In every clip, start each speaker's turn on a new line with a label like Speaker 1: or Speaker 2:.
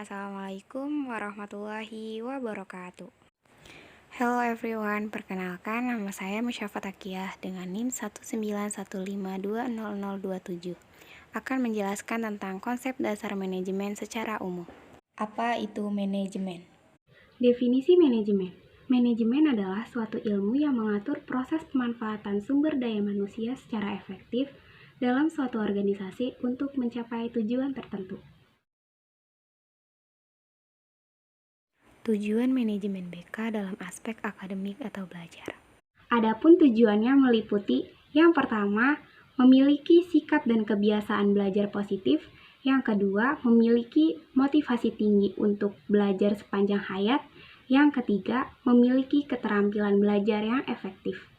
Speaker 1: Assalamualaikum warahmatullahi wabarakatuh. Hello everyone, perkenalkan nama saya Musyafa Takiyah dengan NIM 191520027. Akan menjelaskan tentang konsep dasar manajemen secara umum. Apa itu manajemen?
Speaker 2: Definisi manajemen. Manajemen adalah suatu ilmu yang mengatur proses pemanfaatan sumber daya manusia secara efektif dalam suatu organisasi untuk mencapai tujuan tertentu.
Speaker 1: Tujuan manajemen BK dalam aspek akademik atau belajar.
Speaker 2: Adapun tujuannya meliputi yang pertama, memiliki sikap dan kebiasaan belajar positif. Yang kedua, memiliki motivasi tinggi untuk belajar sepanjang hayat. Yang ketiga, memiliki keterampilan belajar yang efektif.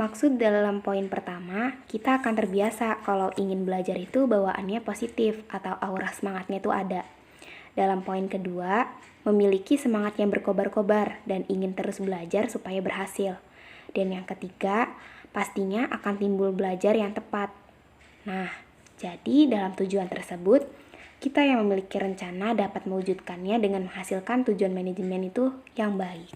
Speaker 1: Maksud dalam poin pertama, kita akan terbiasa kalau ingin belajar itu bawaannya positif atau aura semangatnya itu ada. Dalam poin kedua, memiliki semangat yang berkobar-kobar dan ingin terus belajar supaya berhasil. Dan yang ketiga, pastinya akan timbul belajar yang tepat. Nah, jadi dalam tujuan tersebut, kita yang memiliki rencana dapat mewujudkannya dengan menghasilkan tujuan manajemen itu yang baik.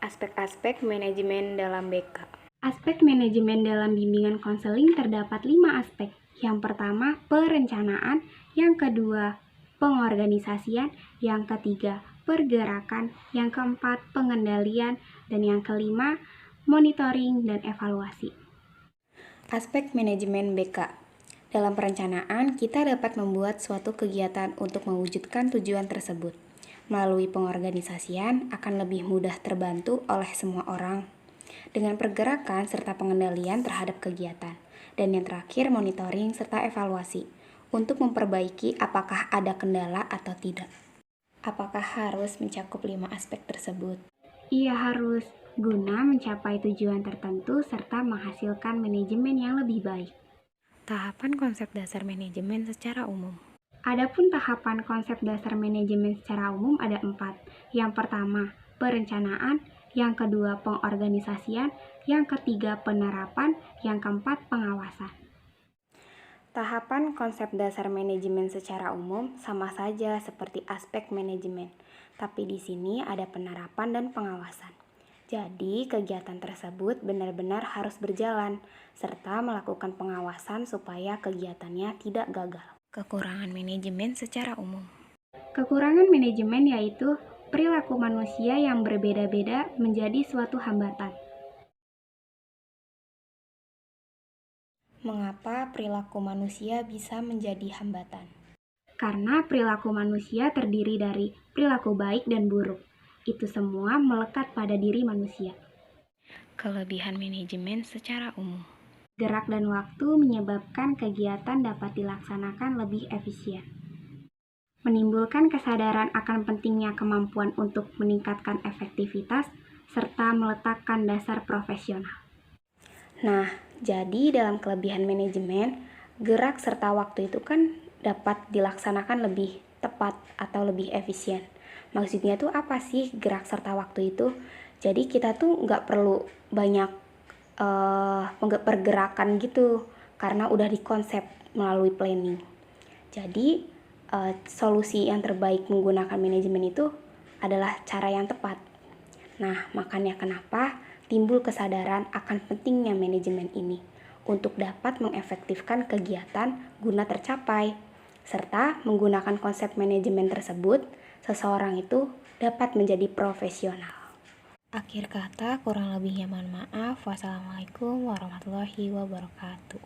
Speaker 1: Aspek-aspek manajemen dalam BK.
Speaker 2: Aspek manajemen dalam bimbingan konseling terdapat 5 aspek. Yang pertama, perencanaan. Yang kedua, pengorganisasian. Yang ketiga, pergerakan. Yang keempat, pengendalian. Dan yang kelima, monitoring dan evaluasi.
Speaker 1: Aspek manajemen BK. Dalam perencanaan, kita dapat membuat suatu kegiatan untuk mewujudkan tujuan tersebut. Melalui pengorganisasian akan lebih mudah terbantu oleh semua orang. Dengan pergerakan serta pengendalian terhadap kegiatan. Dan yang terakhir, monitoring serta evaluasi untuk memperbaiki apakah ada kendala atau tidak. Apakah harus mencakup 5 aspek tersebut?
Speaker 2: Ia harus guna mencapai tujuan tertentu serta menghasilkan manajemen yang lebih baik.
Speaker 1: Tahapan konsep dasar manajemen secara umum.
Speaker 2: Adapun tahapan konsep dasar manajemen secara umum ada 4. Yang pertama, perencanaan. Yang kedua, pengorganisasian. Yang ketiga, penerapan. Yang keempat, pengawasan.
Speaker 1: Tahapan konsep dasar manajemen secara umum sama saja seperti aspek manajemen, tapi di sini ada penerapan dan pengawasan. Jadi, kegiatan tersebut benar-benar harus berjalan, serta melakukan pengawasan supaya kegiatannya tidak gagal. Kekurangan manajemen secara umum.
Speaker 2: Kekurangan manajemen yaitu perilaku manusia yang berbeda-beda menjadi suatu hambatan.
Speaker 1: Mengapa perilaku manusia bisa menjadi hambatan?
Speaker 2: Karena perilaku manusia terdiri dari perilaku baik dan buruk. Itu semua melekat pada diri manusia.
Speaker 1: Kelebihan manajemen secara umum.
Speaker 2: Gerak dan waktu menyebabkan kegiatan dapat dilaksanakan lebih efisien. Menimbulkan kesadaran akan pentingnya kemampuan untuk meningkatkan efektivitas serta meletakkan dasar profesional.
Speaker 1: Nah, jadi dalam kelebihan manajemen, gerak serta waktu itu kan dapat dilaksanakan lebih tepat atau lebih efisien. Maksudnya tuh apa sih gerak serta waktu itu? Jadi kita tuh nggak perlu banyak pergerakan gitu, karena udah dikonsep melalui planning. Jadi solusi yang terbaik menggunakan manajemen itu adalah cara yang tepat. Nah, makanya kenapa timbul kesadaran akan pentingnya manajemen ini untuk dapat mengefektifkan kegiatan guna tercapai, serta menggunakan konsep manajemen tersebut, seseorang itu dapat menjadi profesional. Akhir kata, kurang lebihnya mohon maaf. Wassalamualaikum warahmatullahi wabarakatuh.